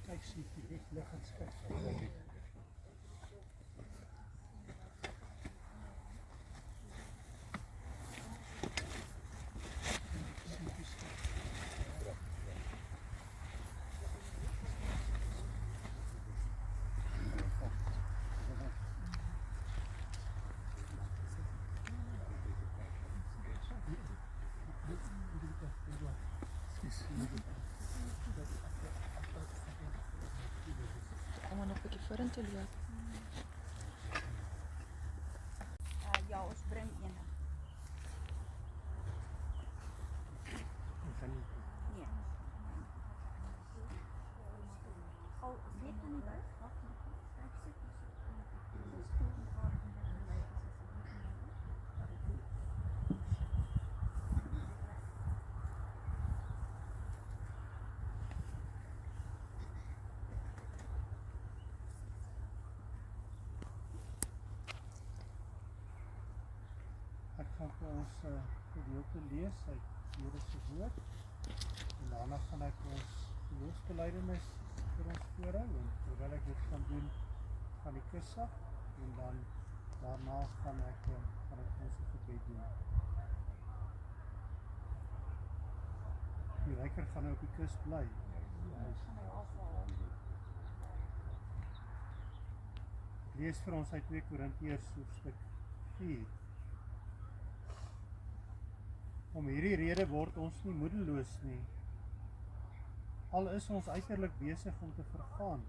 Kijk, zie je dit liggend schip. Allemaal nog een beetje vorentoe loop. Ja, ons bring een. Nee. Al weet jy nie wat? Ek gaan vir ons gedeelte lees uit Here se woord. En daarna gaan ek ons geloofsbelijdenis vir ons voorhou. En terwyl ek dit gaan doen, gaan die kus af. En dan daarna gaan ek ons gebed doen. Die ryker gaan nou op die kus bly. Ek lees vir ons uit 2 Korintiërs hoofstuk 4. Om hierdie rede word ons nie moedeloos nie. Al is ons uiterlik besig om te vergaan,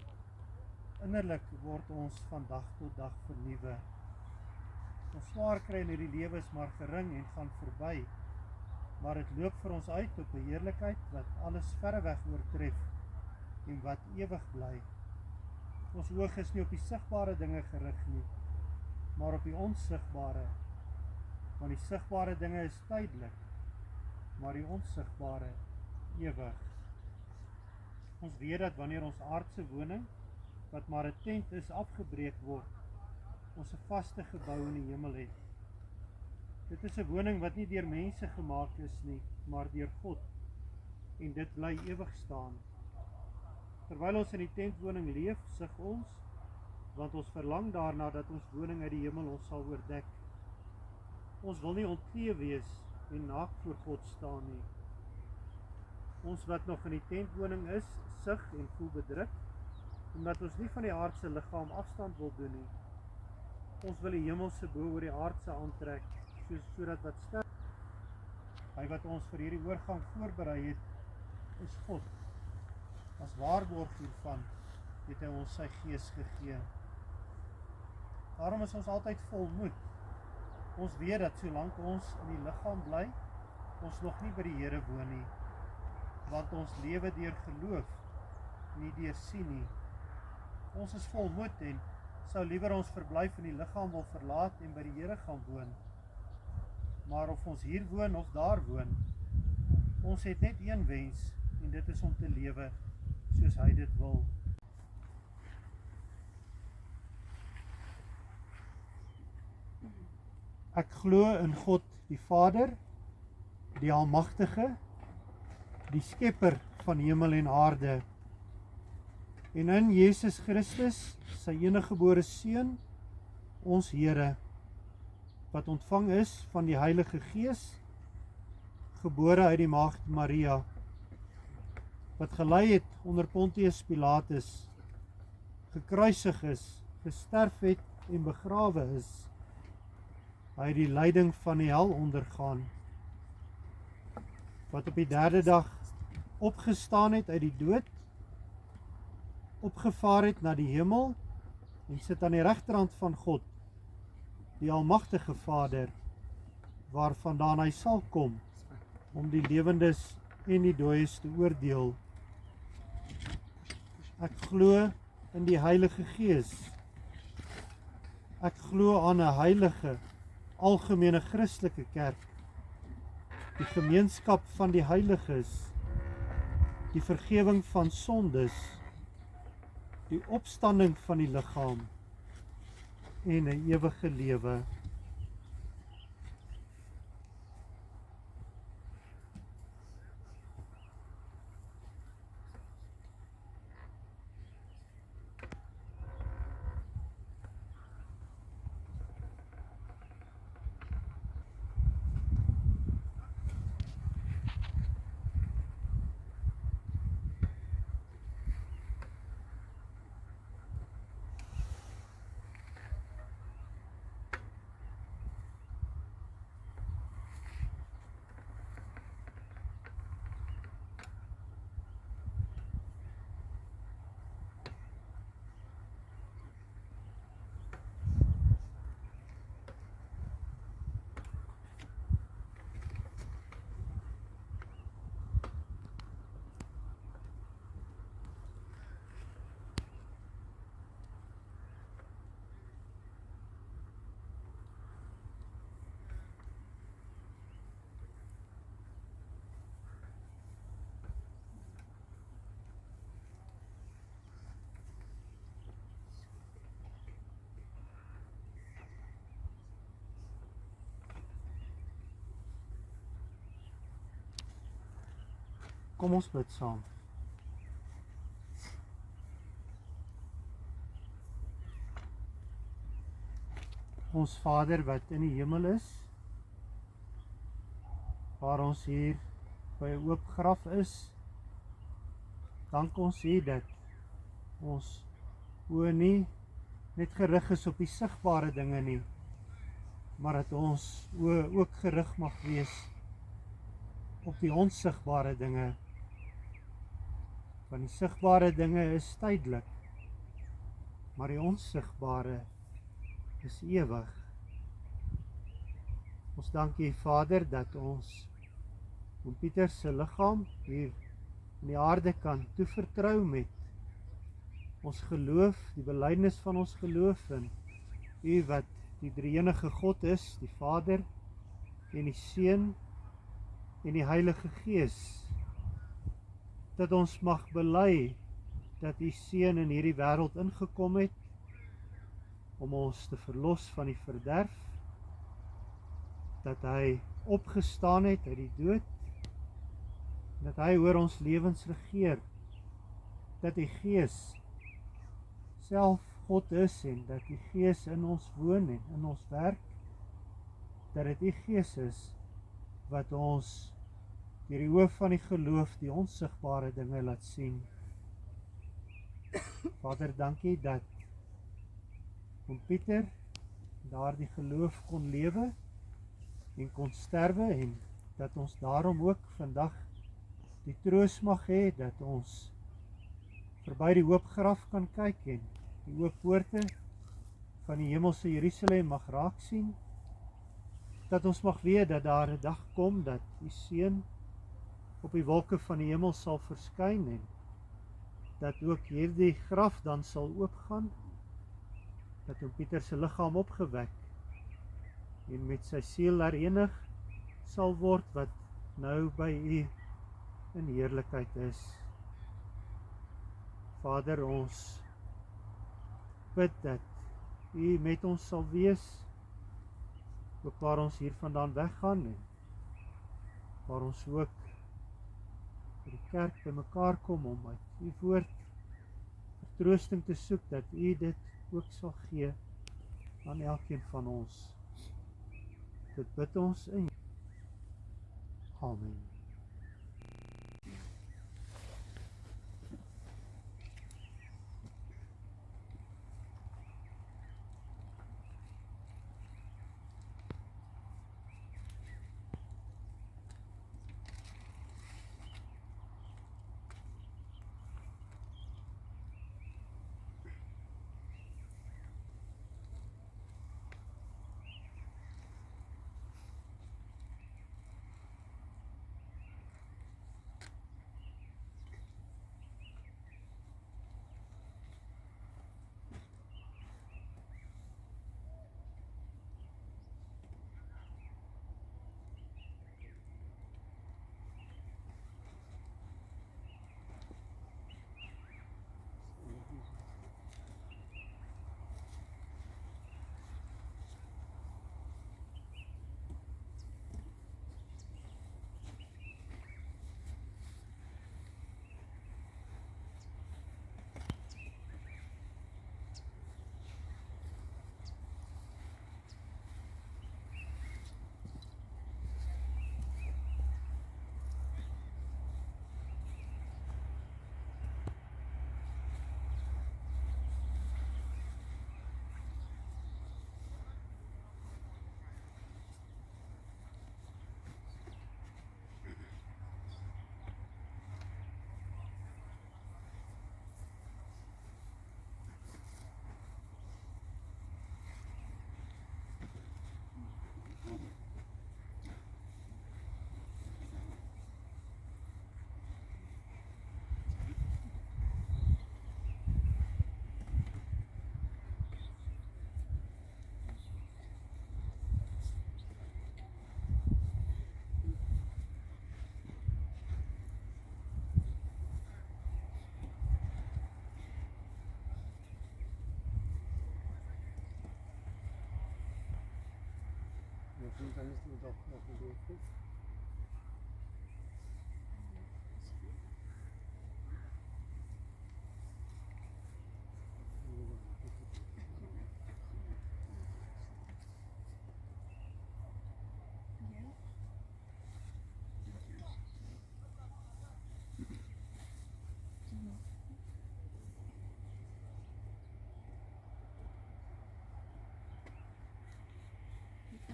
innerlik word ons van dag tot dag vernuwe. Ons swaar kry in hierdie lewe is maar gering en gaan verby, maar dit loop vir ons uit op 'n heerlikheid wat alles verreweg oortref en wat ewig bly. Ons oog is nie op die sigbare dinge gerig nie, maar op die onsigbare, want die sigbare dinge is tydelik, maar die onsigbare ewig. Ons weet dat wanneer ons aardse woning, wat maar 'n tent is, afgebreek word, ons 'n vaste gebou in die hemel het. Dit is 'n woning wat nie deur mense gemaak is nie, maar deur God, en dit bly ewig staan. Terwyl ons in die tentwoning leef, sug ons, want ons verlang daarna dat ons woning uit die hemel ons sal oordek. Ons wil nie ontklee wees en naak voor God staan nie. Ons wat nog in die tentwoning is, sug en voel bedruk, omdat ons nie van die aardse liggaam afstand wil doen nie. Ons wil die hemelse bo oor die aardse aantrek, sodat wat sterk. Hy wat ons vir hierdie oorgang voorberei het, is God. As waarborg hiervan het hy ons sy gees gegee. Daarom is ons altyd vol moed. Ons weet dat solank ons in die liggaam bly, ons nog nie by die Here woon nie, want ons lewe deur geloof, nie deur sien nie. Ons is vol moed en sou liewer ons verblyf in die liggaam wil verlaat en by die Here gaan woon. Maar of ons hier woon of daar woon, Ons het net een wens en dit is om te lewe soos hy dit wil. Ek glo in God die Vader, die Almagtige, die Skepper van hemel en aarde, en in Jesus Christus, sy eniggebore Seun, ons Here, wat ontvang is van die Heilige Gees, gebore uit die Maagd Maria, wat gelei het onder Pontius Pilatus, gekruisig is, gesterf het en begrawe is. Hy het die lyding van die hel ondergaan, wat op die 3de dag opgestaan het uit die dood, opgevaar het na die hemel en sit aan die regterhand van God, die Almagtige Vader, waarvandaan hy sal kom om die lewendes en die dooies te oordeel. Ek glo in die Heilige Gees. Ek glo aan 'n heilige, algemene Christelike kerk, die gemeenskap van die heiliges, die vergewing van sondes, die opstanding van die liggaam en 'n ewige lewe. Kom ons bid saam. Ons Vader wat in die hemel is, waar ons hier by 'n oop graf is, dank ons U dat ons oë nie net gerig is op die sigbare dinge nie, maar dat ons oë ook gerig mag wees op die onsigbare dinge. Want die sigbare dinge is tydelik, maar die onsigbare is ewig. Ons dank U Vader dat ons Oom Pieter se liggaam hier in die aarde kan toevertrou met ons geloof, die belydenis van ons geloof in U wat die drie-enige God is, die Vader en die Seun en die Heilige Gees, dat ons mag bely dat U Seun in hierdie wêreld ingekom het om ons te verlos van die verderf, dat hy opgestaan het uit die dood, dat hy oor ons lewens regeer, dat die Gees self God is en dat die Gees in ons woon en in ons werk, dat dit die Gees is wat ons deur die oë van die geloof die onsigbare dinge laat sien. Vader, dankie dat Oom Pieter daardie geloof kon lewe en kon sterwe en dat ons daarom ook vandag die troos mag hê dat ons verby die hoopgraf kan kyk en die oop poorte van die hemelse Jerusalem mag raak sien, dat ons mag weet dat daar 'n dag kom dat die Seun op die wolke van die hemel sal verskyn en dat ook hierdie graf dan sal oopgaan, dat Oom Pieter se liggaam opgewek en met sy siel herenig sal word wat nou by U in heerlikheid is. Vader, ons bid dat U met ons sal wees, ook waar ons hier vandaan weggaan en waar ons ook by die kerk by mekaar kom om uit U woord vertroosting te soek, dat U dit ook sal gee aan elkeen van ons. Dit bid ons in. Amen.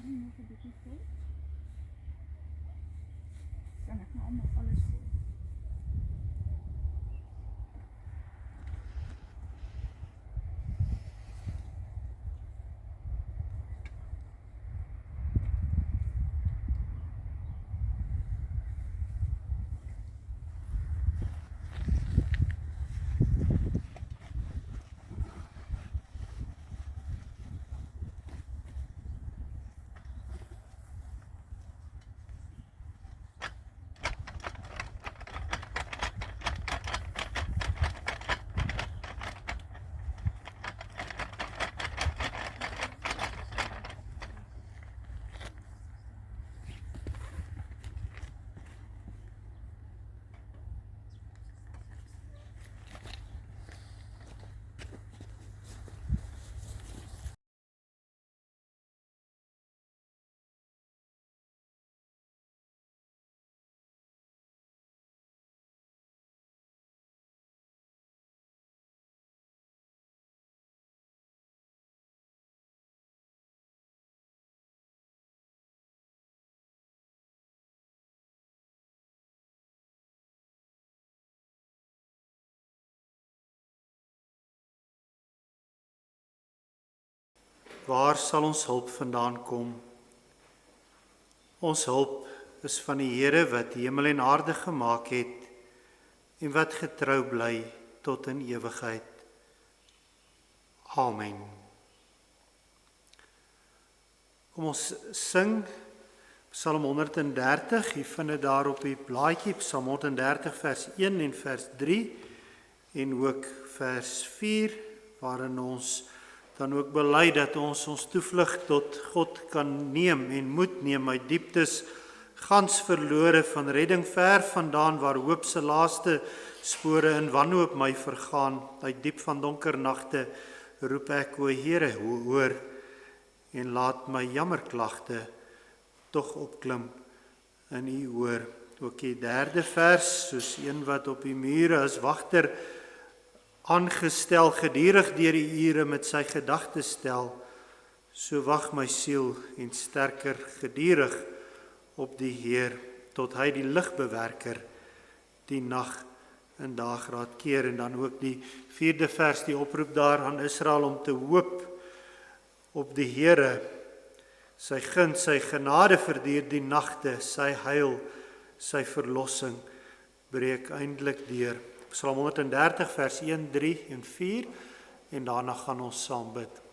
Nog 'n bietjie vol. Dan ek nou almal alles vol. Waar sal ons hulp vandaan kom? Ons hulp is van die Here wat hemel en aarde gemaak het en wat getrou bly tot in ewigheid. Amen. Kom ons sing Psalm 130, jy vind dit daar op die blaadjie, Psalm 130 vers 1 en vers 3 en ook vers 4, waarin ons dan ook bely dat ons toevlug tot God kan neem en moet neem uit dieptes gans verlore van redding ver vandaan, waar hoop se laaste spore in wanhoop my vergaan. Uit diep van donker nagte roep ek, o Here, hoor en laat my jammerklagte tog opklim in u oor. Ook die derde vers, soos een wat op die mure as wagter aangestel, gedurig deur die ure met sy gedagtes stel, so wag my siel en sterker gedurig op die Heer, tot hy die ligbewerker die nag en daagraad keer. En dan ook die 4de vers, die oproep daar aan Israel om te hoop op die Here. Sy guns, sy genade verduur die nagte, sy heil, sy verlossing breek eindelik deur. Psalm 130 vers 1, 3 en 4 en daarna gaan ons saam bid.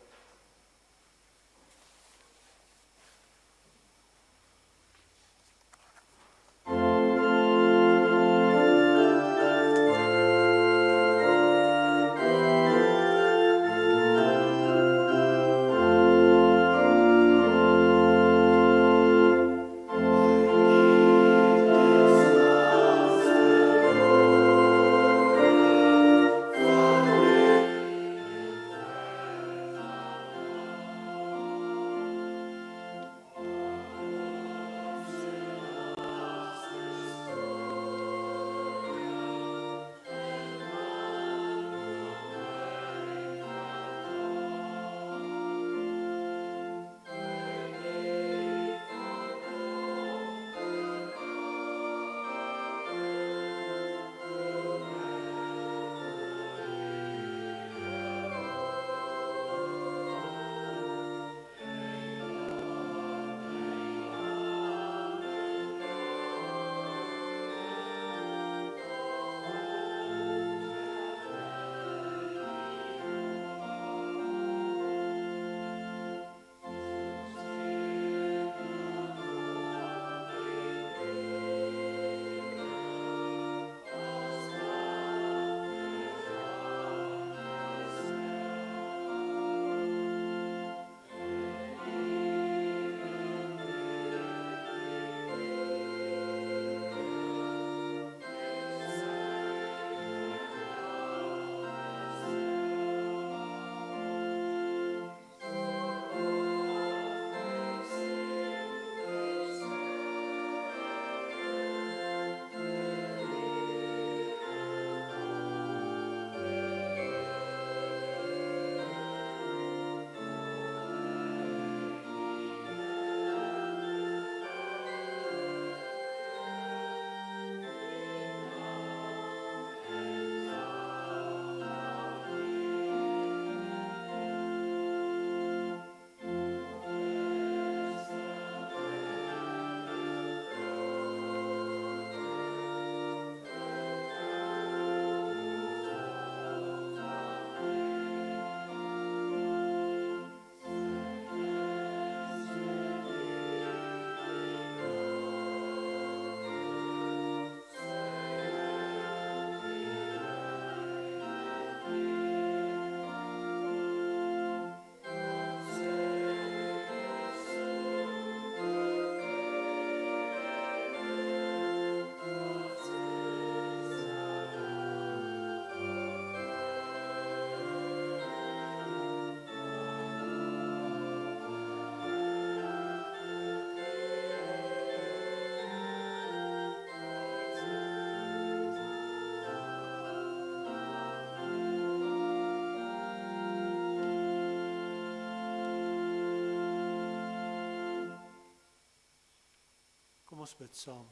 Kom ons bid saam.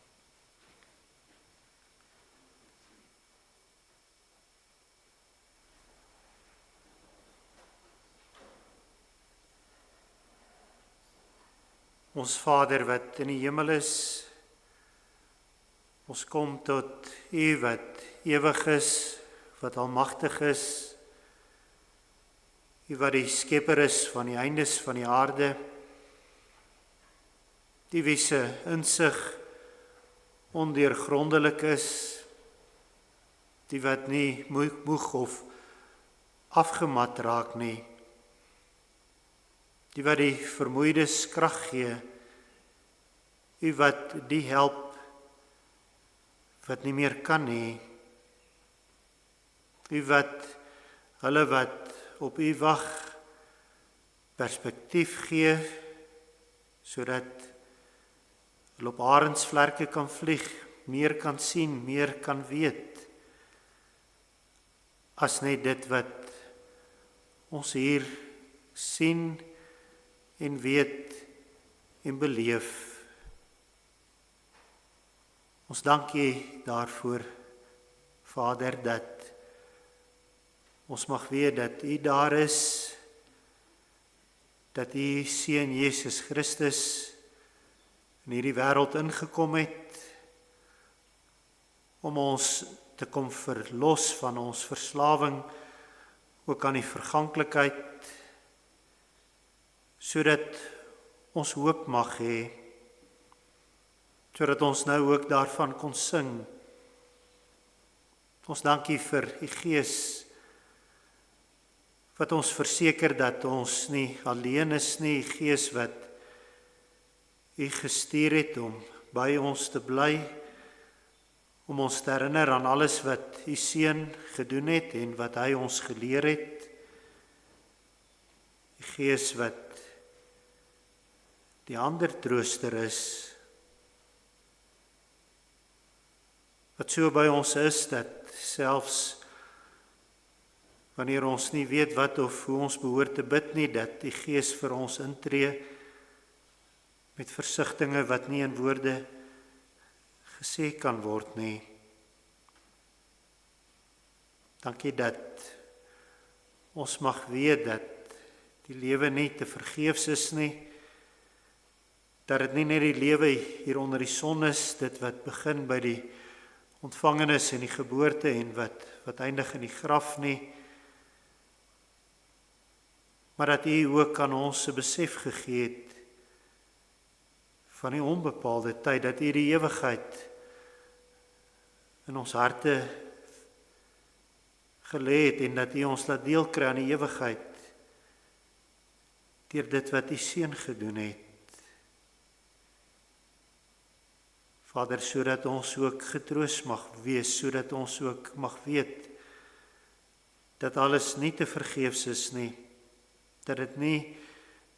Ons Vader wat in die hemel is, ons kom tot U wat ewig is, wat almagtig is, U wat die skepper is van die eindes van die aarde, die wie se insig ondeurgrondelik is, die wat nie moeg of afgemat raak nie, die wat die vermoeides krag gee, U wat die help wat nie meer kan nie, U wat hulle wat op U wag perspektief gee, sodat hulle op arendsvlerke kan vlieg, meer kan sien, meer kan weet, as net dit wat ons hier sien en weet en beleef. Ons dank U daarvoor, Vader, dat ons mag weet dat U daar is, dat U Seun Jesus Christus in hierdie wêreld ingekom het, om ons te kom verlos van ons verslawing, ook aan die verganklikheid, sodat ons hoop mag hê, sodat ons nou ook daarvan kon sing. Ons dank U vir U Gees, wat ons verseker dat ons nie alleen is nie, U Gees wat U gestuur het om by ons te bly, om ons te herinner aan alles wat U Seun gedoen het en wat Hy ons geleer het. U Gees wat die ander trooster is, wat so by ons is, dat selfs wanneer ons nie weet wat of hoe ons behoort te bid nie, dat die Gees vir ons intree met versigtinge wat nie in woorde gesê kan word nie. Dankie dat ons mag weet dat die lewe nie te vergeefs is nie, dat dit nie net die lewe hier onder die son is, dit wat begin by die ontvangenis en die geboorte en wat eindig in die graf nie, maar dat U ook aan ons 'n besef gegee het van die onbepaalde tyd, dat U die ewigheid in ons harte gelê het en dat U ons laat deel kry aan die ewigheid deur dit wat U Seun gedoen het. Vader, sodat ons ook getroos mag wees, sodat ons ook mag weet dat alles nie te vergeefs is nie, dat dit nie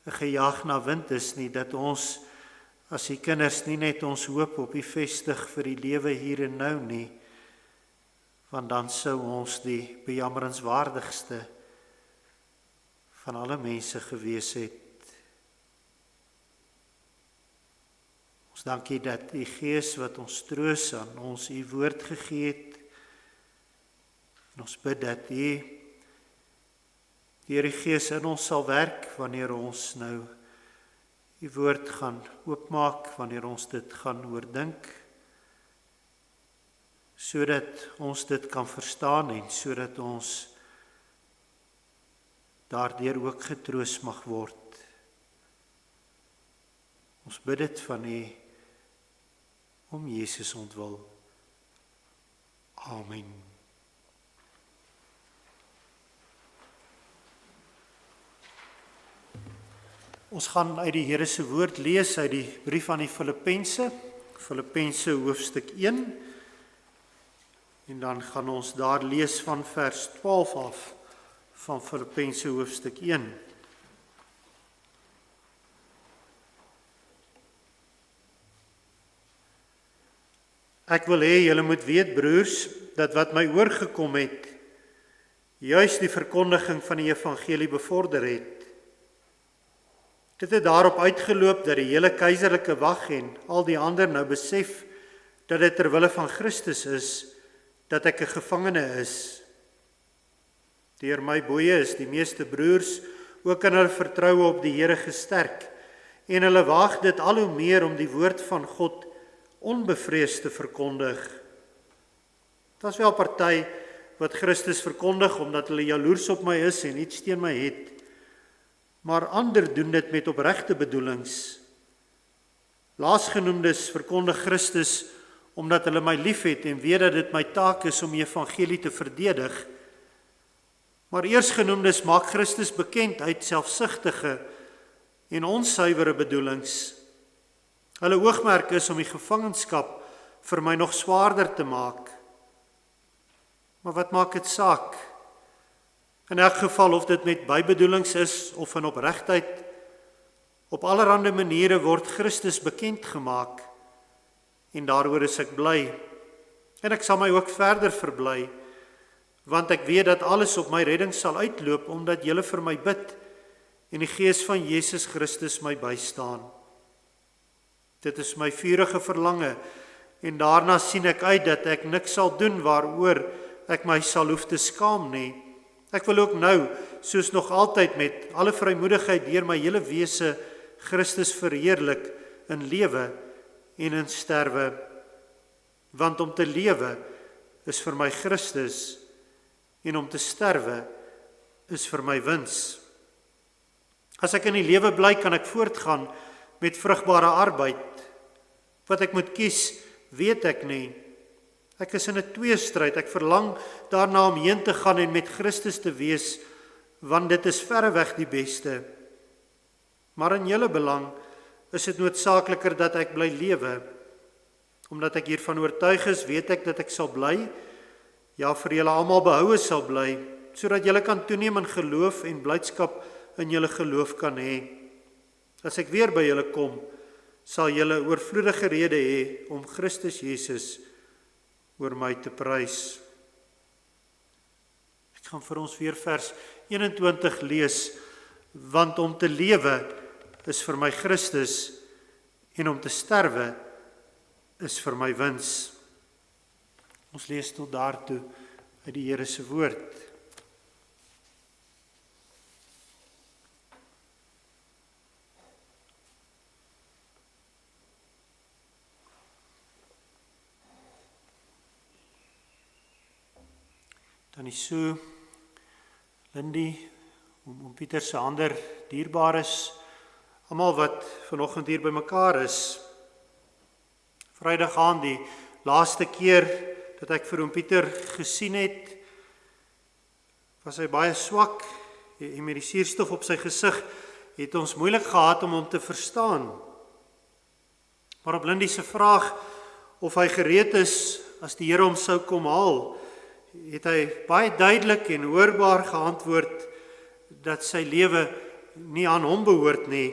'n gejaag na wind is nie, dat ons as die kinders nie net ons hoop op U vestig vir die lewe hier en nou nie, want dan sou ons die bejammerenswaardigste van alle mense gewees het. Ons dank U dat U Gees wat ons troos aan ons U woord gegee het, en ons bid dat U deur die Gees in ons sal werk wanneer ons nou U woord gaan oopmaak, wanneer ons dit gaan oordink, sodat ons dit kan verstaan en sodat ons daardeur ook getroos mag word. Ons bid dit van U om Jesus ontwil. Amen. Ons gaan uit die Here se woord lees uit die brief aan die Filippense, Filippense hoofstuk 1, en dan gaan ons daar lees van vers 12 af van Filippense hoofstuk 1. Ek wil hê julle moet weet, broers, dat wat my oorgekom het, juis die verkondiging van die evangelie bevorder het. Dit het daarop uitgeloop dat die hele keiserlike wag en al die ander nou besef dat dit ter wille van Christus is, dat ek 'n gevangene is. Deur my boeye is die meeste broers ook in hulle vertroue op die Here gesterk, en hulle waag dit al hoe meer om die woord van God onbevreesd te verkondig. Dit is wel party wat Christus verkondig omdat hulle jaloers op my is en iets teen my het, maar ander doen dit met opregte bedoelings. Laasgenoemdes verkondig Christus omdat hulle my liefhet en weet dat dit my taak is om die evangelie te verdedig. Maar eersgenoemdes maak Christus bekend uit selfsugtige en onsuiwere bedoelings. Hulle oogmerk is om die gevangenskap vir my nog swaarder te maak. Maar wat maak dit saak? In elk geval of dit met bybedoelings is of in opregtheid, op allerhande maniere word Christus bekend gemaak. En daaroor is ek bly. En ek sal my ook verder verbly, want ek weet dat alles op my redding sal uitloop, omdat julle vir my bid en die Gees van Jesus Christus my bystaan. Dit is my vurige verlange en daarna sien ek uit dat ek niks sal doen waaroor ek my sal hoef te skaam nie. Ek wil ook nou, soos nog altyd met alle vrymoedigheid deur my hele wese Christus verheerlik in lewe en in sterwe. Want om te lewe is vir my Christus en om te sterwe is vir my wins. As ek in die lewe bly, kan ek voortgaan met vrugbare arbeid. Wat ek moet kies, weet ek nie. Ek is in 'n tweestryd. Ek verlang daarna om heen te gaan en met Christus te wees, want dit is verreweg die beste. Maar in julle belang is dit noodsaakliker dat ek bly lewe. Omdat ek hiervan oortuig is, weet ek dat ek sal bly, ja, vir julle almal behoue sal bly, sodat julle kan toeneem in geloof en blydskap in julle geloof kan hê. As ek weer by julle kom, sal julle oorvloedige rede hê om Christus Jesus oor my te prys. Ek gaan vir ons weer vers 21 lees, want om te lewe is vir my Christus en om te sterwe is vir my wins. Ons lees tot daartoe uit die Here se woord. Dan is so, Lindy, om Pieter se ander dierbares, almal wat vanoggend hier bymekaar is. Vrydag aan die laaste keer dat ek vir oom Pieter gesien het, was hy baie swak en met die suurstof op sy gesig het ons moeilik gehad om hom te verstaan. Maar op Lindy se vraag of hy gereed is as die Here hom sou kom haal, het hy baie duidelik en hoorbaar geantwoord dat sy lewe nie aan hom behoort nie.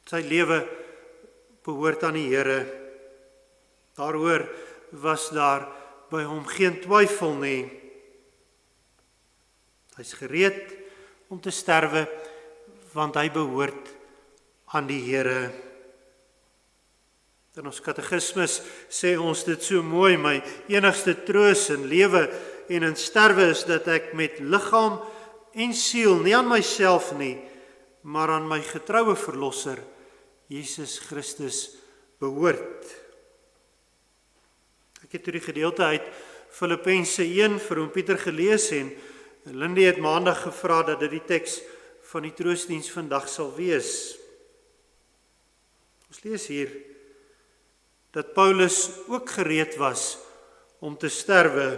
Sy lewe behoort aan die Here. Daaroor was daar by hom geen twyfel nie. Hy's gereed om te sterwe, want hy behoort aan die Here. In ons katekismes sê ons dit so mooi, my enigste troos in lewe en in sterwe is dat ek met liggaam en siel, nie aan myself nie, maar aan my getroue verlosser, Jesus Christus, behoort. Ek het die gedeelte uit Filippense 1 vir oom Pieter gelees en Lindy het maandag gevra dat dit die teks van die troostdiens vandag sal wees. Ons lees hier dat Paulus ook gereed was om te sterwe.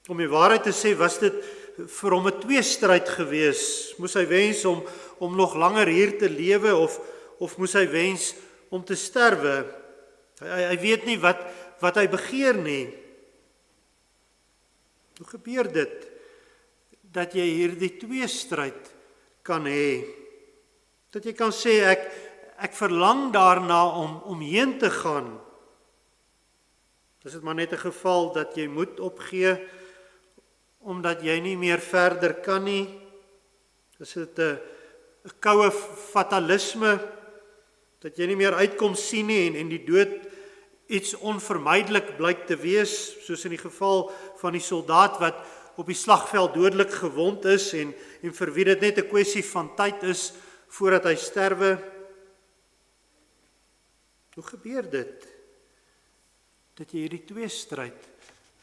Om die waarheid te sê, was dit vir hom 'n tweestryd gewees. Moes hy wens om nog langer hier te lewe of moes hy wens om te sterwe? Hy weet nie wat hy begeer nie. Hoe gebeur dit dat jy hierdie tweestryd kan hê? Dat jy kan sê ek verlang daarna om heen te gaan. Dis dit maar net 'n geval dat jy moet opgee omdat jy nie meer verder kan nie. Dis dit 'n koue fatalisme dat jy nie meer uitkom sien nie en die dood iets onvermydelik blyk te wees, soos in die geval van die soldaat wat op die slagveld dodelik gewond is en vir wie dit net 'n kwessie van tyd is voordat hy sterwe. Hoe gebeur dit dat jy hierdie tweestryd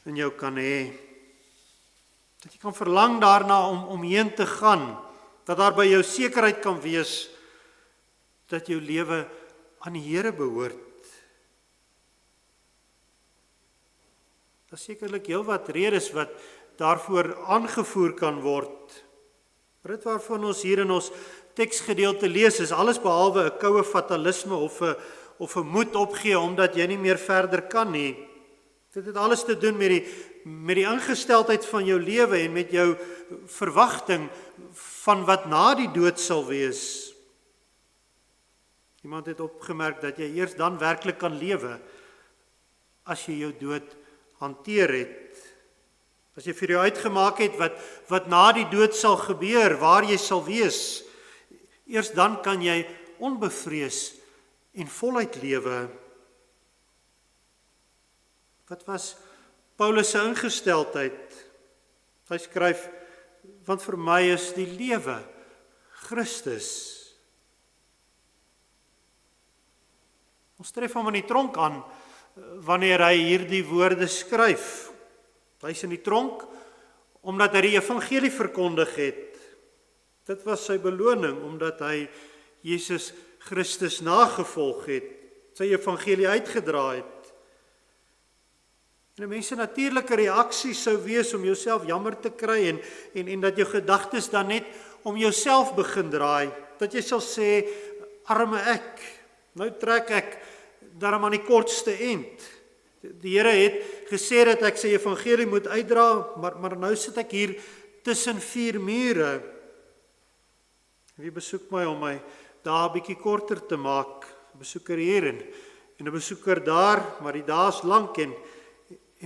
in jou kan hê? Dat jy kan verlang daarna om heen te gaan, dat daar by jou sekerheid kan wees dat jou lewe aan die Here behoort. Daar is sekerlik heelwat redes wat daarvoor aangevoer kan word. Maar dit waarvan ons hier in ons teksgedeelte lees, is alles behalwe 'n koue fatalisme of 'n moed opgee omdat jy nie meer verder kan nie. Dit het alles te doen met die ingesteldheid van jou lewe en met jou verwagting van wat na die dood sal wees. Iemand het opgemerk dat jy eers dan werklik kan lewe as jy jou dood hanteer het. As jy vir jou uitgemaak het wat na die dood sal gebeur, waar jy sal wees, eers dan kan jy onbevrees en voluit lewe. Wat was Paulus se ingesteldheid? Hy skryf, want vir my is die lewe Christus. Ons tref hom in die tronk aan wanneer hy hierdie woorde skryf. Hy is in die tronk omdat hy die evangelie verkondig het. Dit was sy beloning omdat hy Jesus Christus nagevolg het, sy evangelie uitgedra het. En 'n mens se natuurlike reaksie sou wees om jouself jammer te kry en dat jou gedagtes dan net om jouself begin draai. Dat jy sal sê, arme ek, nou trek ek daarom aan die kortste end. Die Here het gesê dat ek sy evangelie moet uitdra, maar nou sit ek hier tussen 4 mure. Wie besoek my om my dae 'n bietjie korter te maak? 'n Besoeker hier en 'n besoeker daar, maar die dae is lank en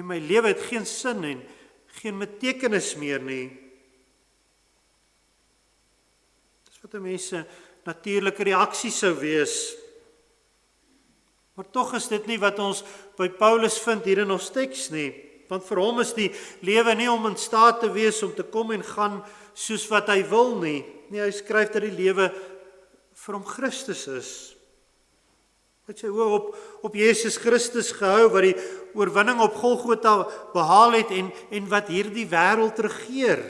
my lewe het geen sin en geen betekenis meer nie. Dis wat 'n mens se natuurlike reaksie sou wees. Maar tog is dit nie wat ons by Paulus vind hier in ons teks nie, want vir hom is die lewe nie om in staat te wees om te kom en gaan soos wat hy wil nie. Nee, hy skryf dat die lewe vir hom Christus is. Hy het sy oë op Jesus Christus gehou wat die oorwinning op Golgotha behaal het en wat hierdie wêreld regeer.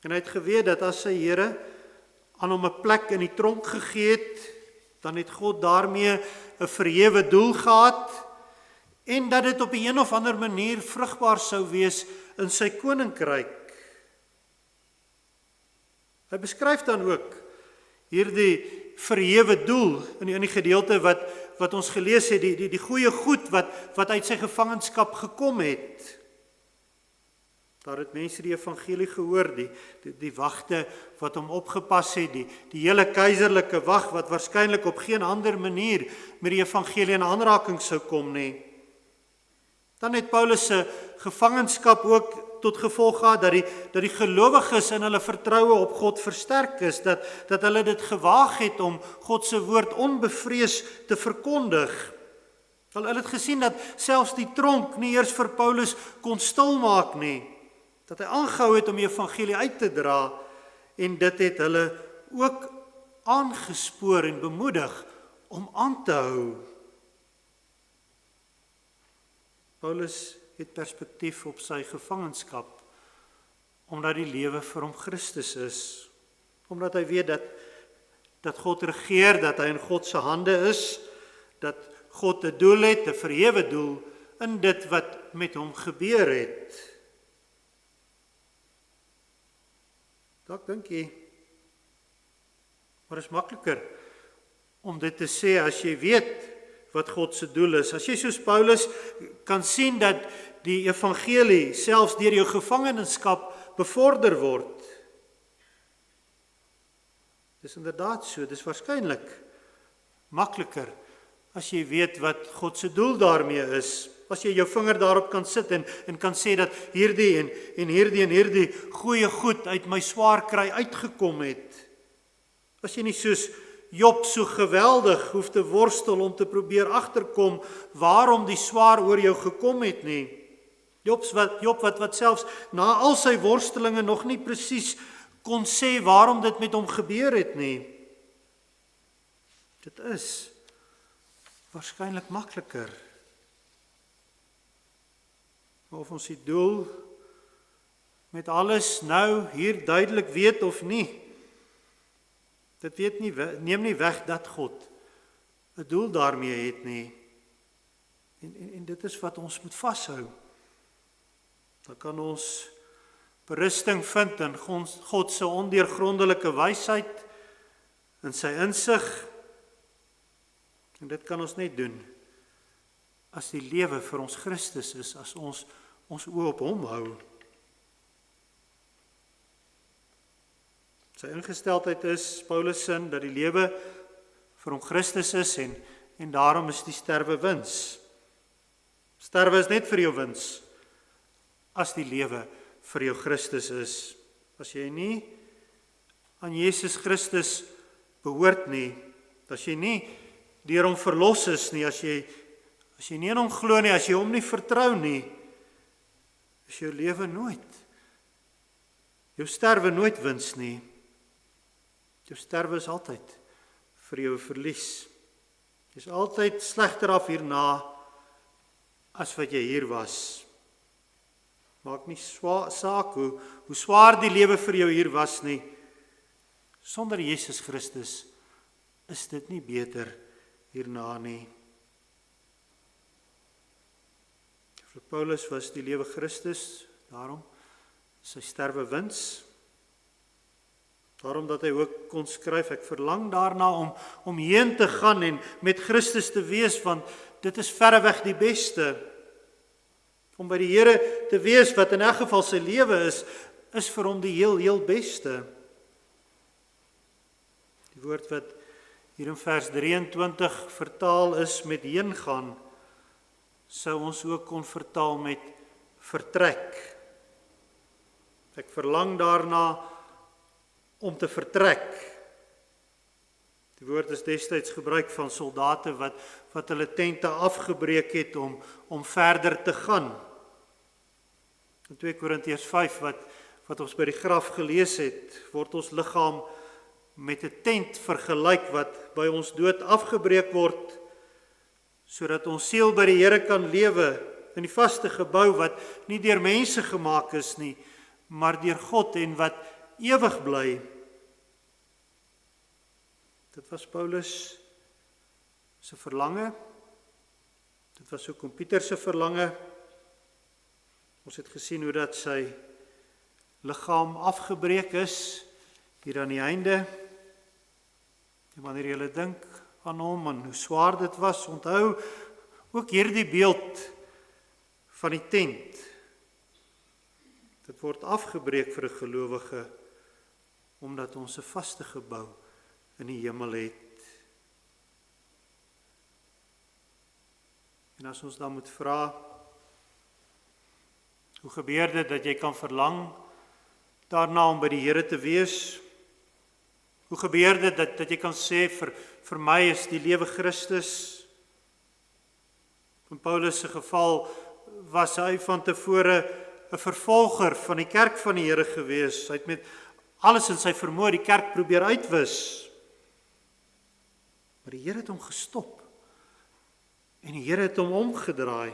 En hy het geweet dat as sy Here aan hom 'n plek in die tronk gegee het, dan het God daarmee 'n verhewe doel gehad en dat dit op 'n of ander manier vrugbaar sou wees in sy koninkryk. Hy beskryf dan ook hierdie verhewe doel in die gedeelte wat ons gelees het, die goeie goed wat uit sy gevangenskap gekom het. Daar het mense die evangelie gehoor, die wagte wat hom opgepas het, die hele keiserlike wag wat waarskynlik op geen ander manier met die evangelie in aanraking sou kom nie. Dan het Paulus se gevangenskap ook tot gevolg gehad dat die gelowiges in hulle vertroue op God versterk is, dat hulle dit gewaag het om God se woord onbevrees te verkondig. Hulle het gesien dat selfs die tronk nie eers vir Paulus kon stilmaak nie, dat hy aangehou het om die evangelie uit te dra en dit het hulle ook aangespoor en bemoedig om aan te hou. Paulus het perspektief op sy gevangenskap, omdat die lewe vir hom Christus is, omdat hy weet dat God regeer, dat hy in God se hande is, dat God 'n doel het, 'n verhewe doel, in dit wat met hom gebeur het. Dalk dink jy, maar is makliker om dit te sê as jy weet wat God se doel is. As jy soos Paulus kan sien dat die evangelie selfs deur jou gevangenskap bevorder word. Dis inderdaad so, dis waarskynlik makliker as jy weet wat God se doel daarmee is. As jy jou vinger daarop kan sit en kan sê dat hierdie en hierdie goeie goed uit my swaar kry uitgekom het. As jy nie soos Job so geweldig hoef te worstel om te probeer agterkom waarom die swaar oor jou gekom het nie. Job wat selfs na al sy worstelinge nog nie presies kon sê waarom dit met hom gebeur het nie. Dit is waarskynlik makliker. Of ons die doel met alles nou hier duidelik weet of nie. Dit neem nie weg dat God 'n doel daarmee het nie. En dit is wat ons moet vashou. Dan kan ons berusting vind in God se ondeurgrondelike wysheid, in sy insig. En dit kan ons net doen as die lewe vir ons Christus is, as ons oë op hom hou. Sy ingesteldheid is, Paulus sin, dat die lewe vir hom Christus is en daarom is die sterwe wins. Sterwe is net vir jou wins, as die lewe vir jou Christus is. As jy nie aan Jesus Christus behoort nie, as jy nie deur hom verlos is nie, as jy nie in hom glo nie, as jy hom nie vertrou nie, is jou lewe jou sterwe nooit wins nie. Jou sterwe is altyd vir jou verlies. Jy is altyd slegter af hierna as wat jy hier was. Maak nie saak hoe swaar die lewe vir jou hier was nie. Sonder Jesus Christus is dit nie beter hierna nie. Vir Paulus was die lewe Christus, daarom sy sterwe wins. Daarom dat hy ook kon skryf, ek verlang daarna om heen te gaan en met Christus te wees, want dit is verreweg die beste. Om by die Here te wees, wat in elk geval sy lewe is vir hom die heel beste. Die woord wat hier in vers 23 vertaal is met heen gaan, sou ons ook kon vertaal met vertrek. Ek verlang daarna om te vertrek. Die woord is destyds gebruik van soldate wat hulle tente afgebreek het om verder te gaan. In 2 Korintiërs 5 wat ons by die graf gelees het, word ons liggaam met 'n tent vergelyk wat by ons dood afgebreek word, sodat ons siel by die Here kan lewe in die vaste gebou wat nie deur mense gemaak is nie, maar deur God en wat ewig bly. Dit was Paulus se verlange. Dit was ook Pieter se verlange. Ons het gesien hoe dat sy liggaam afgebreek is hier aan die einde. En wanneer jy dink aan hom en hoe swaar dit was, onthou ook hierdie beeld van die tent. Dit word afgebreek vir 'n gelowige omdat ons 'n vaste gebou in die hemel het. En as ons dan moet vra, hoe gebeur dit dat jy kan verlang daarna om by die Here te wees? Hoe gebeur dit dat jy kan sê vir my is die lewe Christus? In Paulus se geval was hy van tevore 'n vervolger van die kerk van die Here gewees. Hy het met alles in sy vermoë die kerk probeer uitwis. Maar die Here het hom gestop. En die Here het hom omgedraai.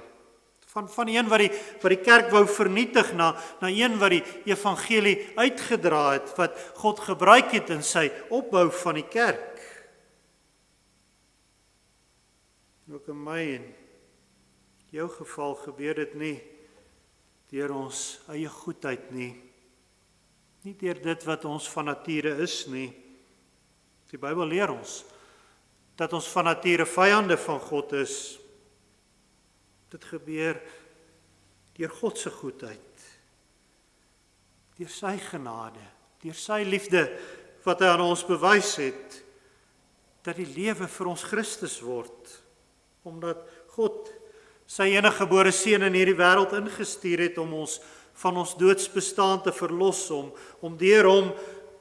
Van een wat die kerk wou vernietig na een wat die evangelie uitgedra het, wat God gebruik het in sy opbou van die kerk. Ook in my en jou geval gebeur dit nie deur ons eie goedheid nie. Nie deur dit wat ons van nature is nie. Die Bybel leer ons dat ons van nature vyande van God is. Dit gebeur deur God se goedheid, deur sy genade, deur sy liefde wat hy aan ons bewys het, dat die lewe vir ons Christus word, omdat God sy enige gebore seun in hierdie wêreld ingestuur het om ons van ons doodsbestaan te verlos, om deur hom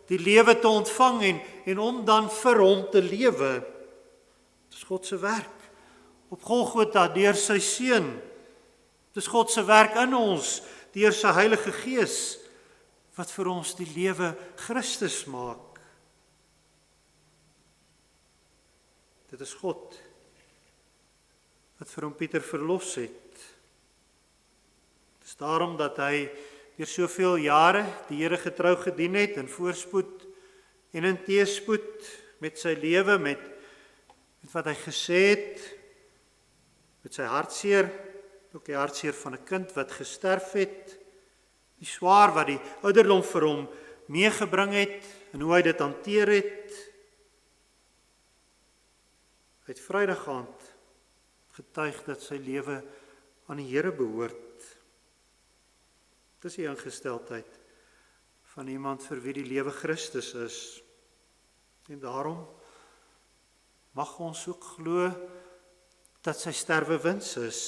die lewe te ontvang en om dan vir hom te lewe. Dit is God se werk op Golgotha deur sy seun. Dis God se werk in ons deur sy Heilige Gees wat vir ons die lewe Christus maak. Dit is God wat vir hom Pieter verlos het. Dit is daarom dat hy deur soveel jare die Here getrou gedien het in voorspoed en in teëspoed met sy lewe, met wat hy gesê het, met sy hartseer, ook die hartseer van 'n kind wat gesterf het, die swaar wat die ouderdom vir hom meegebring het, en hoe hy dit hanteer het. Hy het Vrydag aand getuig dat sy lewe aan die Here behoort. Dis die ingesteldheid van iemand vir wie die lewe Christus is. En daarom mag ons ook glo dat sy sterwe wins is.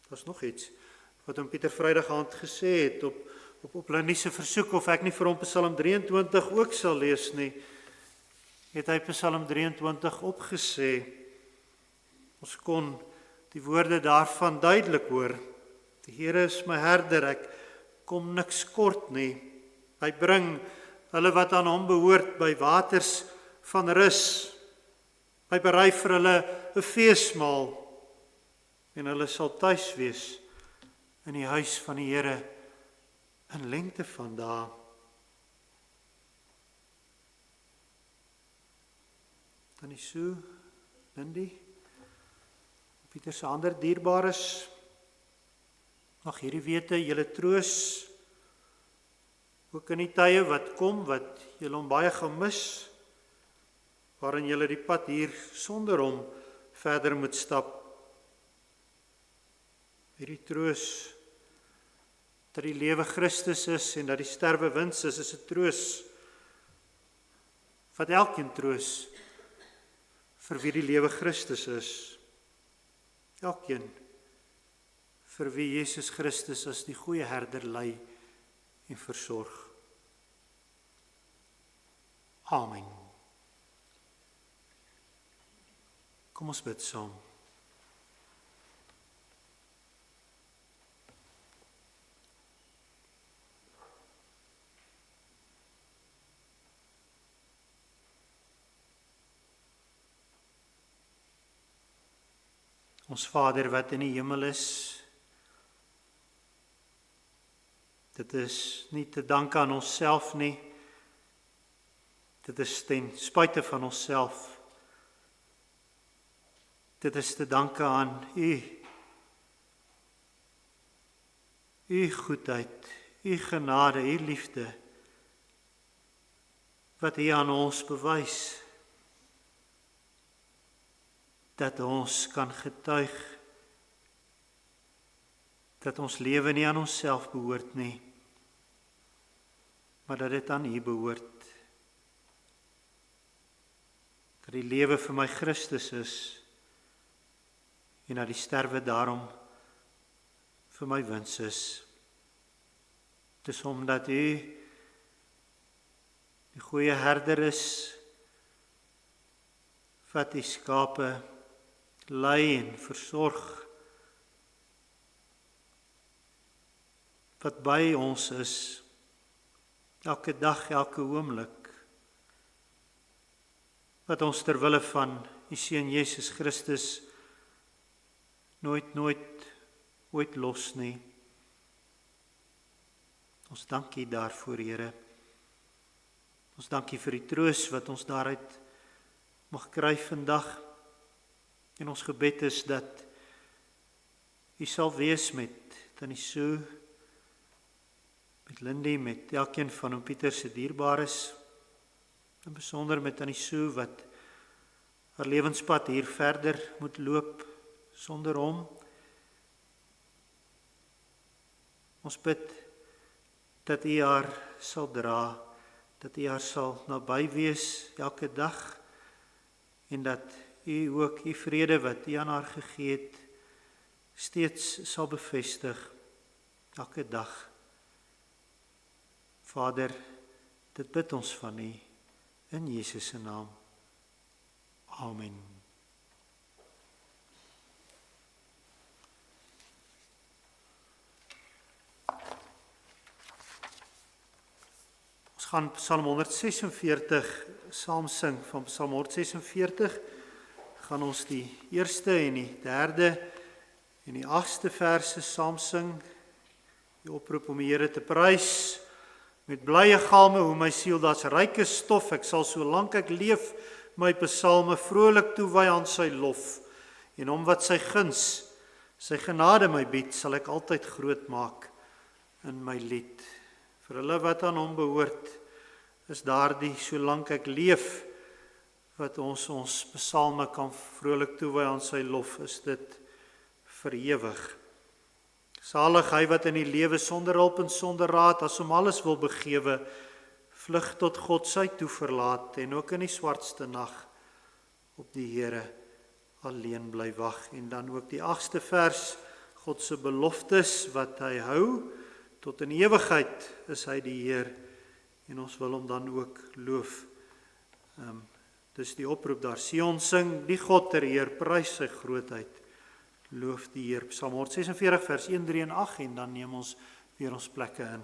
Daar's nog iets wat hom Pieter Vrydag aand gesê het op Lindy se versoek of ek nie vir hom Psalm 23 ook sal lees nie. Het hy Psalm 23 opgesê. Ons kon die woorde daarvan duidelik hoor. Die Here is my herder, ek kom niks kort nie. Hy bring hulle wat aan hom behoort by waters van rus. Hy berei vir hulle 'n feesmaal en hulle sal tuis wees in die huis van die Here in lengte van dae. Tannie Sue, Lindy, Pieter se ander dierbares, mag hierdie wete julle troos, ook in die tye wat kom, wat julle hom baie gaan mis, waarin julle die pad hier sonder hom verder moet stap. Hierdie troos, dat die lewe Christus is en dat die sterwe wins is 'n troos, wat elkeen troos, vir wie die lewe Christus is. Elkeen vir wie Jesus Christus as die goeie herder lei en versorg. Amen. Kom ons bid saam. Ons Vader wat in die hemel is, dit is nie te danke aan onsself nie, dit is ten spyte van onsself. Dit is te danke aan U goedheid, U genade, U liefde, wat U aan ons bewys, dat ons kan getuig, dat ons lewe nie aan onsself behoort nie, maar dat dit aan U behoort. Dat die lewe vir my Christus is, en dat die sterwe daarom vir my wins is. Dis omdat U die goeie herder is, wat die skape lei en versorg, wat by ons is, elke dag, elke oomblik, wat ons ter wille van U Seun Jesus Christus nooit los nie. Ons dank U daarvoor, Here. Ons dank U vir die troos wat ons daaruit mag kry vandag. En ons gebed is dat U sal wees met Tannie Sue, met Lindy, met elkeen van hom Pieter se dierbares, en besonder met Tannie Sue wat haar lewenspad hier verder moet loop sonder hom. Ons bid dat U haar sal dra, dat U haar sal naby wees elke dag, en dat U ook U vrede wat U aan haar gegee het, steeds sal bevestig, elke dag. Vader, dit bid ons van U, in Jesus se naam. Amen. Ons gaan Psalm 146 saam sing. Van Psalm 146 gaan ons die eerste en die derde en die 8ste verse saam sing. Die oproep om die Here te prys Met blye galme hoe my siel daar's ryke stof, ek sal solank ek leef my psalme vrolik toewy aan sy lof. En om wat sy guns, sy genade my bied, sal ek altyd groot maak in my lied. Vir hulle wat aan hom behoort, is daardie solank ek leef, wat ons psalme kan vrolik toewy aan sy lof, is dit vir ewig. Salig hy wat in die lewe sonder hulp en sonder raad, as hom alles wil begewe, vlug tot God sy toe verlaat, en ook in die swartste nag op die Here alleen bly wag. En dan ook die 8ste vers, God se beloftes wat hy hou, tot in ewigheid is hy die Heer, en ons wil hom dan ook loof. Dis die oproep daar, Sion sing, die God ter eer, prys sy grootheid, loof die Heer. Psalm 146 vers 1, 3 en 8, en dan neem ons weer ons plekke in.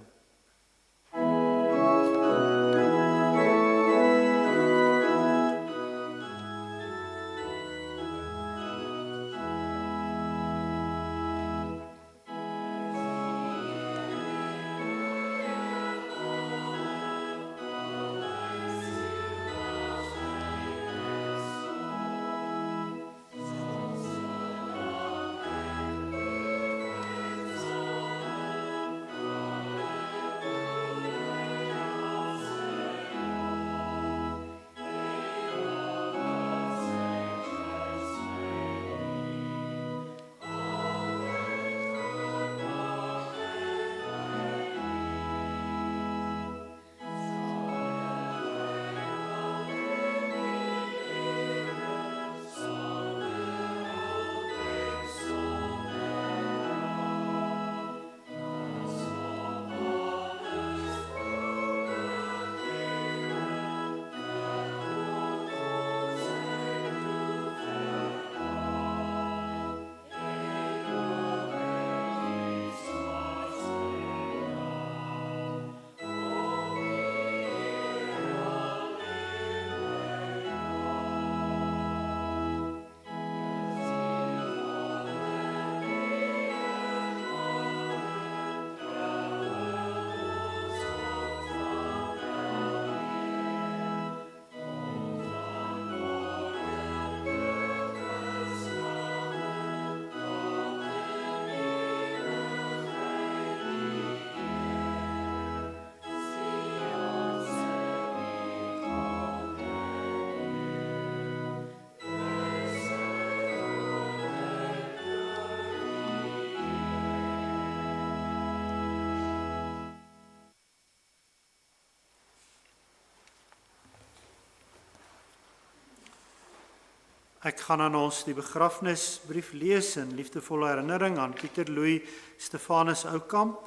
Ek gaan aan ons die begrafnisbrief lees in liefdevolle herinnering aan Pieter Louis Stefanus Oukamp,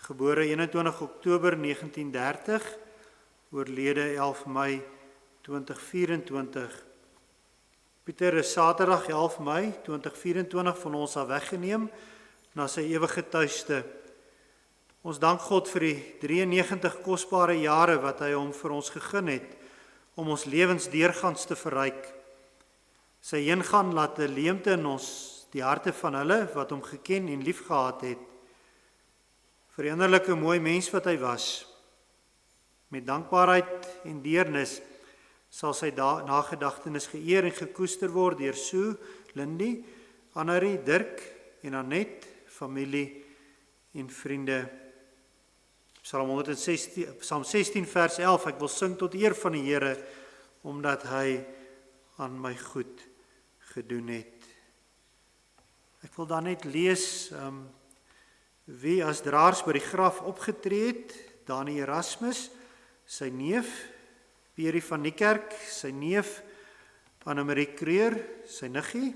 gebore 21 Oktober 1930, oorlede 11 Mei 2024. Pieter is Saterdag 11 Mei 2024 van ons af weggeneem na sy ewige tuiste. Ons dank God vir die 93 kosbare jare wat hy hom vir ons gegee het om ons lewens deurgangs te verryk. Sy heengaan laat 'n leemte in ons die harte van hulle wat hom geken en liefgehad het. Vir die innerlike mooi mens wat hy was. Met dankbaarheid en deernis sal sy nagedagtenis geëer en gekoester word deur Sue, Lindy, Annerie, Dirk en Annette, familie en vriende. Psalm 16 vers 11, ek wil sing tot eer van die Here, omdat hy aan my goed gedoen het. Ek wil dan net lees wie as draers by die graf opgetree het. Dani Erasmus, sy neef, Pierie van Niekerk, sy neef, Annemarie Kreur, sy niggie,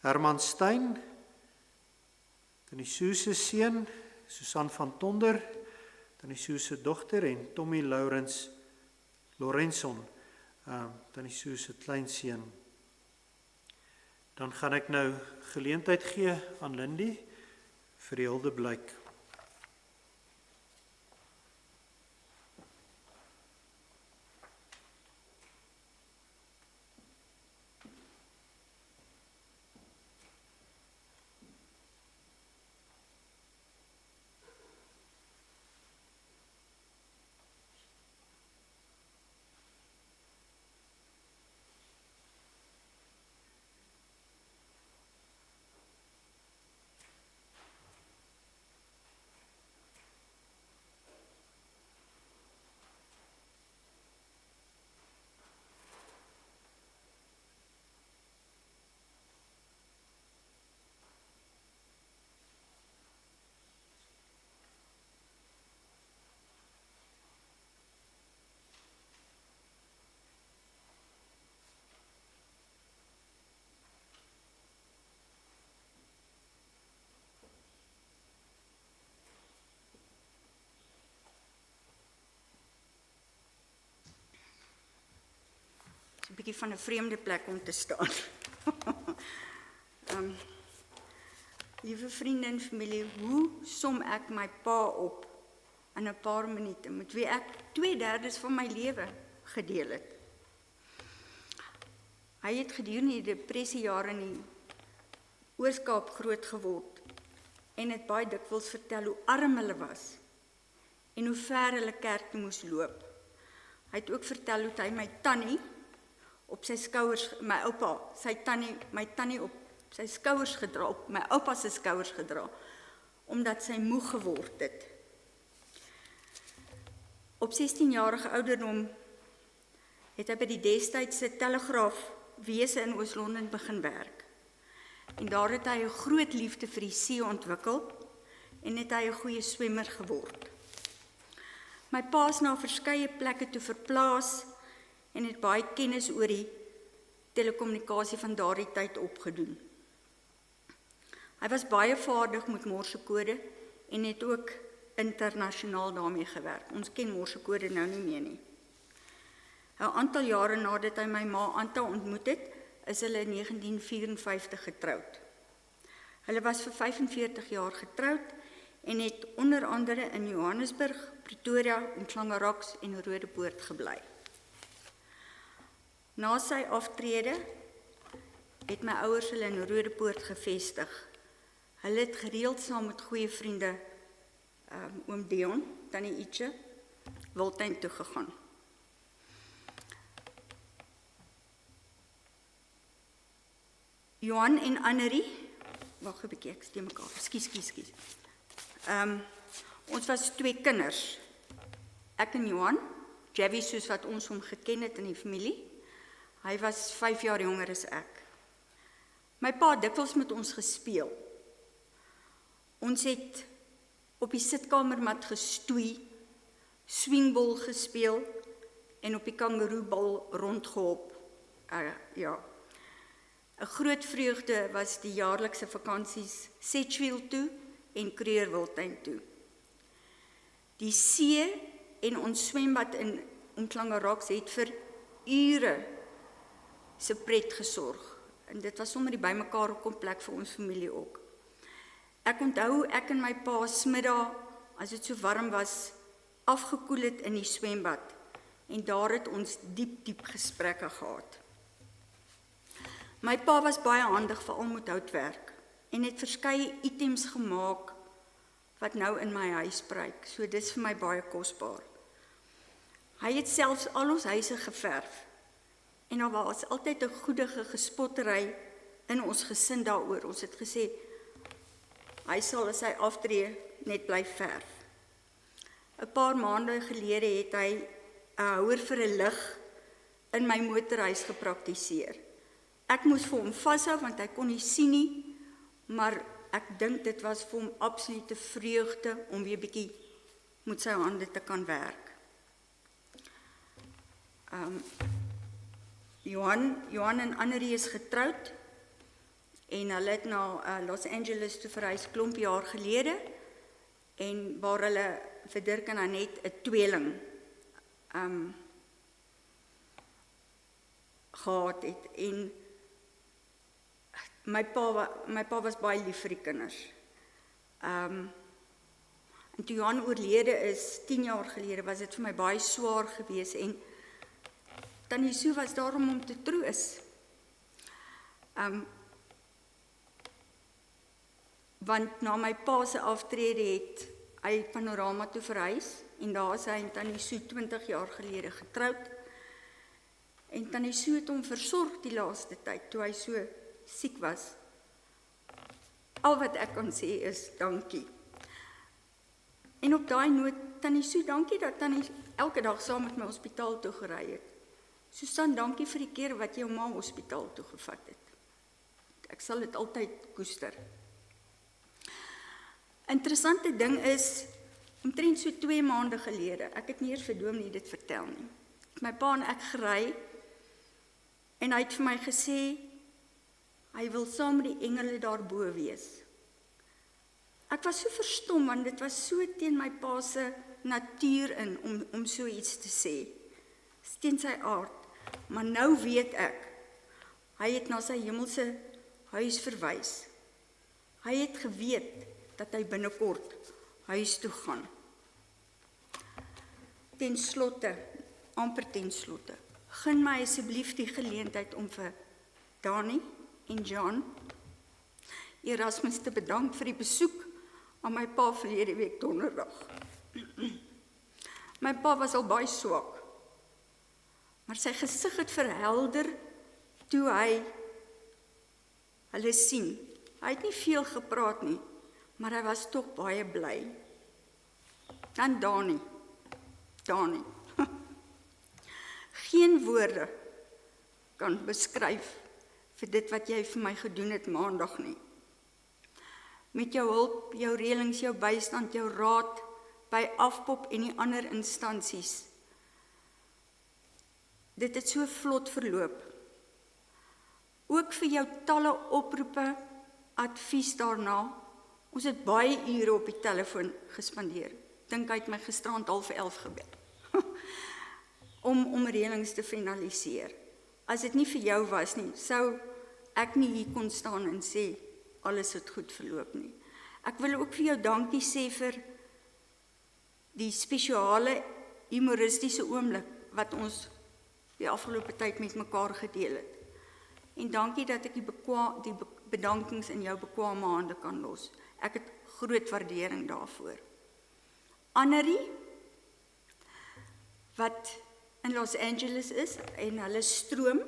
Herman Stein, Tannie Sue se seun, Susan van Tonder, Tannie Sue se dogter en Tommy Lorenson, Tannie Sue se kleinseun. Dan gaan ek nou geleentheid gee aan Lindy vir die huldeblyk. bietjie van 'n vreemde plek om te staan. Liewe vriende en familie, hoe som ek my pa op in 'n paar minute, met wie ek 2/3 van my lewe gedeel het? Hy het gedurende die depressiejare in die Oos-Kaap groot geword en het baie dikwels vertel hoe arm hulle was en hoe ver hulle kerk toe moes loop. Hy het ook vertel hoe hy my tannie op sy skouers, my oupa, my tannie op sy skouers gedra, op my oupa se skouers gedra, omdat sy moeg geword het. Op 16-jarige ouderdom het hy by die destydse telegraafwese in Oos-London begin werk. En daar het hy 'n groot liefde vir die see ontwikkel en het hy 'n goeie swemmer geword. My pa is na verskeie plekke toe verplaas en het baie kennis oor die telekommunikasie van daardie tyd opgedoen. Hy was baie vaardig met morsekode en het ook internasionaal daarmee gewerk. Ons ken morsekode nou nie meer nie. 'n Aantal jare nadat hy my ma Anta ontmoet het, is hulle in 1954 getroud. Hulle was vir 45 jaar getroud en het onder andere in Johannesburg, Pretoria, Umhlanga en Rodepoort gebly. Na sy aftrede het my ouers hulle in Rodepoort gevestig. Hulle het gereeld saam met goeie vriende, oom Dion, tannie Ietje, Wildtuin toe gegaan. Johan en Annerie, wag 'n bietjie, ek steek mekaar, skus. Ons was 2 kinders, ek en Johan, Javi soos wat ons hom geken het in die familie. Hy was 5 jaar jonger as ek. My pa het dikwels met ons gespeel. Ons het op die sitkamermat gestoei, swingbol gespeel en op die kangaroebal rondgehop. Ja. 'n Groot vreugde was die jaarlikse vakansies Sedgefield toe en Kruger Wildtuin toe. Die see en ons swembad in Umhlanga het vir ure se pret gesorg. En dit was sommer die bymekaar kom plek vir ons familie ook. Ek onthou ek en my pa smiddag, as dit so warm was, afgekoel het in die swembad en daar het ons diep gesprekke gehad. My pa was baie handig veral met houtwerk en het verskeie items gemaak wat nou in my huis pryk, so dis vir my baie kosbaar. Hy het selfs al ons huise geverf en daar was altyd 'n goedige gespottery in ons gesin daaroor. Ons het gesê, hy sal as hy aftree net bly verf. 'n Paar maande gelede het hy 'n houer vir 'n lig in my motorhuis gepraktiseer. Ek moes vir hom vashou want hy kon nie sien nie, maar ek dink dit was vir hom absolute vreugde om weer bietjie met sy hande te kan werk. Johan en Annerie is getroud en hulle het na Los Angeles toe verhuis klomp jaar gelede en waar hulle vir Dirk en Annette 'n tweeling gehad het en my pa was baie lief vir die kinders. En toe Johan oorlede is 10 jaar gelede, was dit vir my baie swaar geweest en Tannie Sue was daar om hom te troos. Want na my pa se aftrede het hy Panorama toe verhuis en daar is hy en Tannie Sue 20 jaar gelede getroud. En Tannie Sue het hom versorg die laaste tyd toe hy so siek was. Al wat ek kan sê is dankie. En op daai noot, Tannie Sue, dankie dat Tannie elke dag saam met my hospitaal toe gery het. Susan, dankie vir die keer wat jy jou ma hospitaal toe gevat het. Ek sal dit altyd koester. Interessante ding is, omtrent so 2 maande gelede, ek het nie eers vir Dominee dit vertel nie, het my pa en ek gery, en hy het vir my gesê, hy wil saam met die engele daarbo wees. Ek was so verstom, want dit was so teen my pa se natuur in, om so iets te sê. Teen sy aard. Maar nou weet ek, hy het na sy hemelse huis verwys. Hy het geweet dat hy binnekort huis toe gaan. Ten slotte, amper ten slotte, gun my asseblief die geleentheid om vir Dani en John Erasmus te bedank vir die besoek aan my pa verlede week donderdag. My pa was al baie swak, maar sy gesig het verhelder toe hy hulle sien. Hy het nie veel gepraat nie, maar hy was tog baie bly. Dan Dani. Geen woorde kan beskryf vir dit wat jy vir my gedoen het maandag nie. Met jou hulp, jou reëlings, jou bystand, jou raad by Afpop en die ander instansies. Dit het so vlot verloop. Ook vir jou talle oproepe, advies daarna. Ons het baie ure op die telefoon gespandeer. Dink hy het my gisterand 10:30 gebel. om reëlings te finaliseer. As dit nie vir jou was nie, sou ek nie hier kon staan en sê, alles het goed verloop nie. Ek wil ook vir jou dankie sê vir die spesiale humoristiese oomblik wat ons die afgelope tyd met mekaar gedeel het. En dankie dat ek die bedankings in jou bekwame hande kan los. Ek het groot waardering daarvoor. Annerie, wat in Los Angeles is en hulle stroom,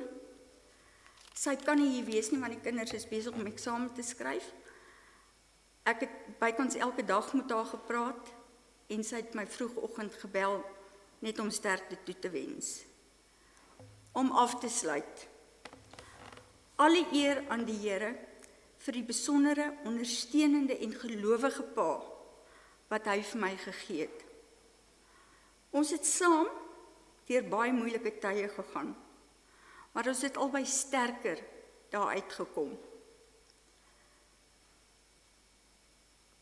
sy kan nie hier wees nie, want die kinders is besig om eksamen te skryf. Ek het bykans elke dag met haar gepraat en sy het my vroegoggend gebel net om sterkte toe te wens. Om af te sluit. Alle eer aan die Here vir die besondere, ondersteunende en gelowige pa wat hy vir my gegee het. Ons het saam deur baie moeilike tye gegaan, maar ons het albei sterker daar uitgekom.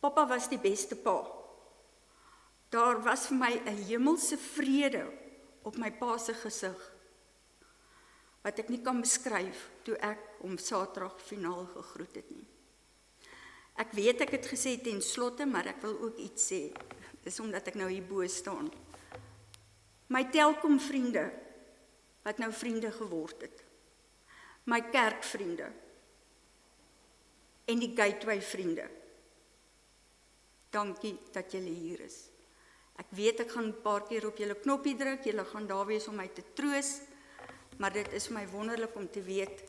Papa was die beste pa. Daar was vir my 'n hemelse vrede op my pa se gesig, wat ek nie kan beskryf toe ek hom Saterdag finaal gegroet het nie. Ek weet ek het gesê ten slotte, maar ek wil ook iets sê. Dis omdat ek nou hier bo staan. My Telkom vriende, wat nou vriende geword het. My kerkvriende. En die Gateway vriende. Dankie dat julle hier is. Ek weet ek gaan 'n paar keer op julle knoppie druk, julle gaan daar wees om my te troos, maar dit is my wonderlik om te weet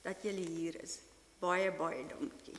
dat julle hier is. Baie, baie dankie.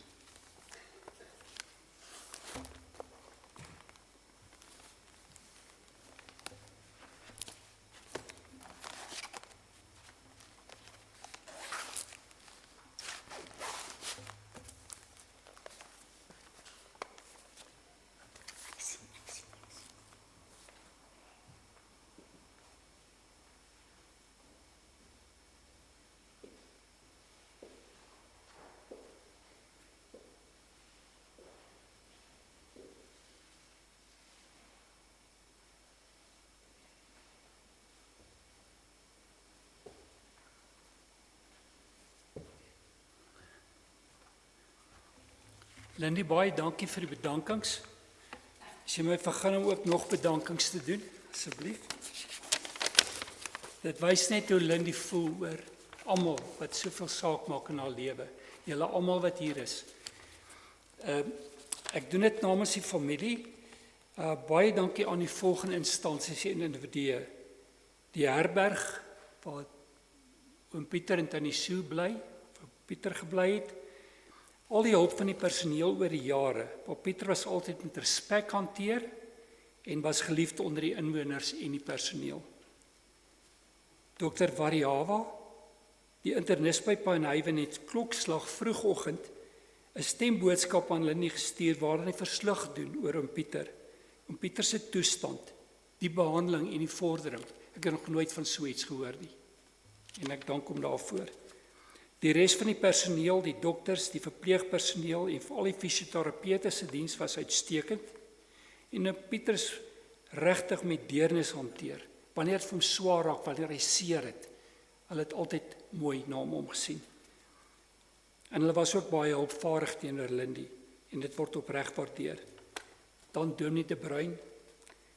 Lindy, baie dankie vir die bedankings. As jy my vergun om ook nog bedankings te doen, asseblief. Dit wys net hoe Lindy voel oor almal wat soveel saak maak in haar lewe. Julle almal wat hier is. Ek doen dit namens die familie. Baie dankie aan die volgende instansies en individue. Die herberg waar oom Pieter en tannie Sue bly, waar Pieter gebly het. Al die hulp van die personeel oor die jare. Pieter was altyd met respek hanteer en was geliefd onder die inwoners en die personeel. Dr. Variawa, die internis by Pynhaven het klokslag vroegoggend 'n stemboodskap aan Lindy gestuur waarin hy verslag doen oor oom Pieter se toestand, die behandeling en die vordering. Ek het nog nooit van so iets gehoor nie. En ek dank hom daarvoor. Die res van die personeel, die dokters, die verpleegpersoneel en al die fisioterapeute se diens was uitstekend. En Pieter is regtig met deernis hanteer. Wanneer dit vir hom swaar raak, wanneer hy seer het, Hulle het altyd mooi na hom omgesien. En hulle was ook baie hulpvaardig teenoor Lindy en dit word opreg waardeer. Dan Dominee de Bruin.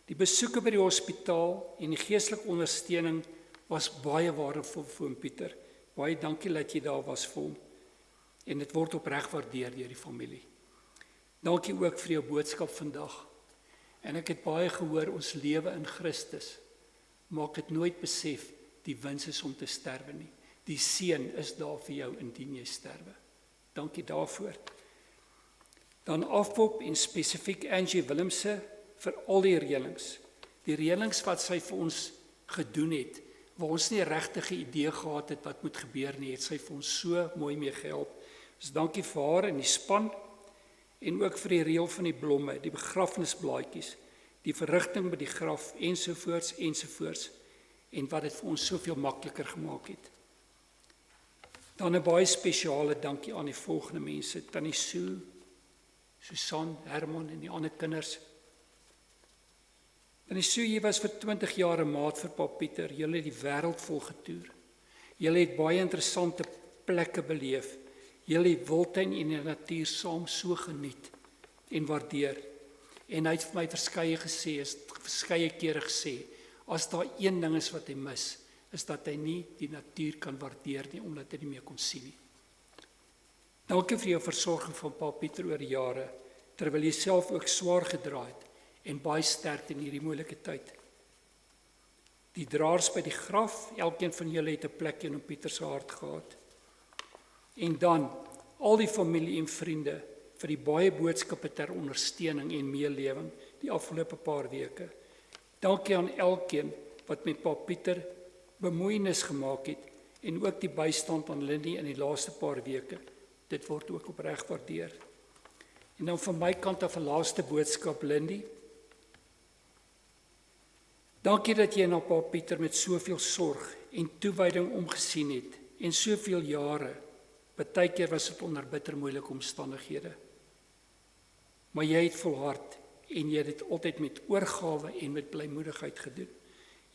Die besoeke by die hospitaal en die geestelike ondersteuning was baie waardevol vir oom Pieter. Baie dankie dat jy daar was vir hom. En dit word opreg waardeer deur die familie. Dankie ook vir jou boodskap vandag. En ek het baie gehoor, ons lewe in Christus. Maak dit nooit besef, die wins is om te sterwe nie. Die seën is daar vir jou indien jy sterwe. Dankie daarvoor. Dan Afpop en spesifiek Angie Willemse vir al die reëlings. Die reëlings wat sy vir ons gedoen het, waar ons nie regtig 'n idee gehad het wat moet gebeur nie, het sy vir ons so mooi mee gehelp. Dus dankie vir haar en die span en ook vir die reël van die blomme, die begrafnisblaadjies, die verrigting by die graf ensovoorts en wat dit vir ons soveel makliker gemaak het. Dan 'n baie spesiale dankie aan die volgende mense: Tannie Sue, Susan, Herman en die ander kinders. Tannie Sue, jy was vir 20 jaar 'n maat vir Pa Pieter. Julle het die wêreld vol getoer. Julle het baie interessante plekke beleef. Julle het wildtuin en die natuur saam so geniet en waardeer. En hy het vir my verskeie kere gesê, as daar een ding is wat hy mis, is dat hy nie die natuur kan waardeer nie, omdat hy nie meer kon sien nie. Dankie vir jou versorging van Pa Pieter oor die jare, terwyl jy self ook swaar gedra het en baie sterk in hierdie moeilike tyd. Die draers by die graf, elkeen van julle het 'n plekjie in oom Pieter se hart gehad. En dan al die familie en vriende vir die baie boodskappe ter ondersteuning en meelewing die afgelope paar weke. Dankie aan elkeen wat met Pa Pieter bemoeienis gemaak het en ook die bystand aan Lindy in die laaste paar weke. Dit word ook opreg waardeer. En dan van my kant af 'n laaste boodskap, Lindy. Dankie dat jy na Pa Pieter met soveel sorg en toewyding omgesien het en soveel jare. Partykeer was dit onder bitter moeilike omstandighede. Maar jy het volhard en jy het dit altyd met oorgawe en met blymoedigheid gedoen.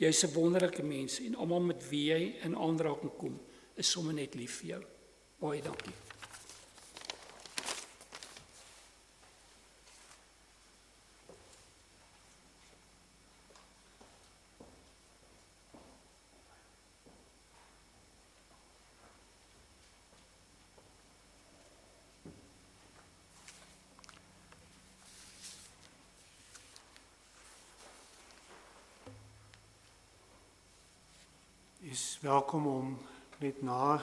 Jy is 'n wonderlike mens en almal met wie jy in aanraking kom, is sommer net lief vir jou. Baie dankie. Is welkom om net na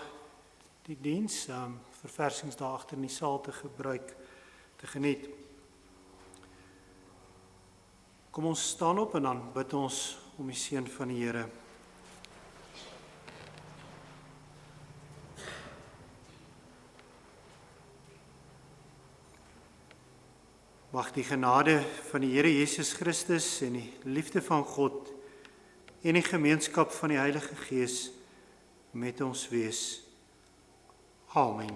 die diens verversingsdae agter in die saal te gebruik, te geniet. Kom ons staan op en dan bid ons om die seën van die Here. Mag die genade van die Here Jesus Christus en die liefde van God en die gemeenskap van die Heilige Gees met ons wees. Amen.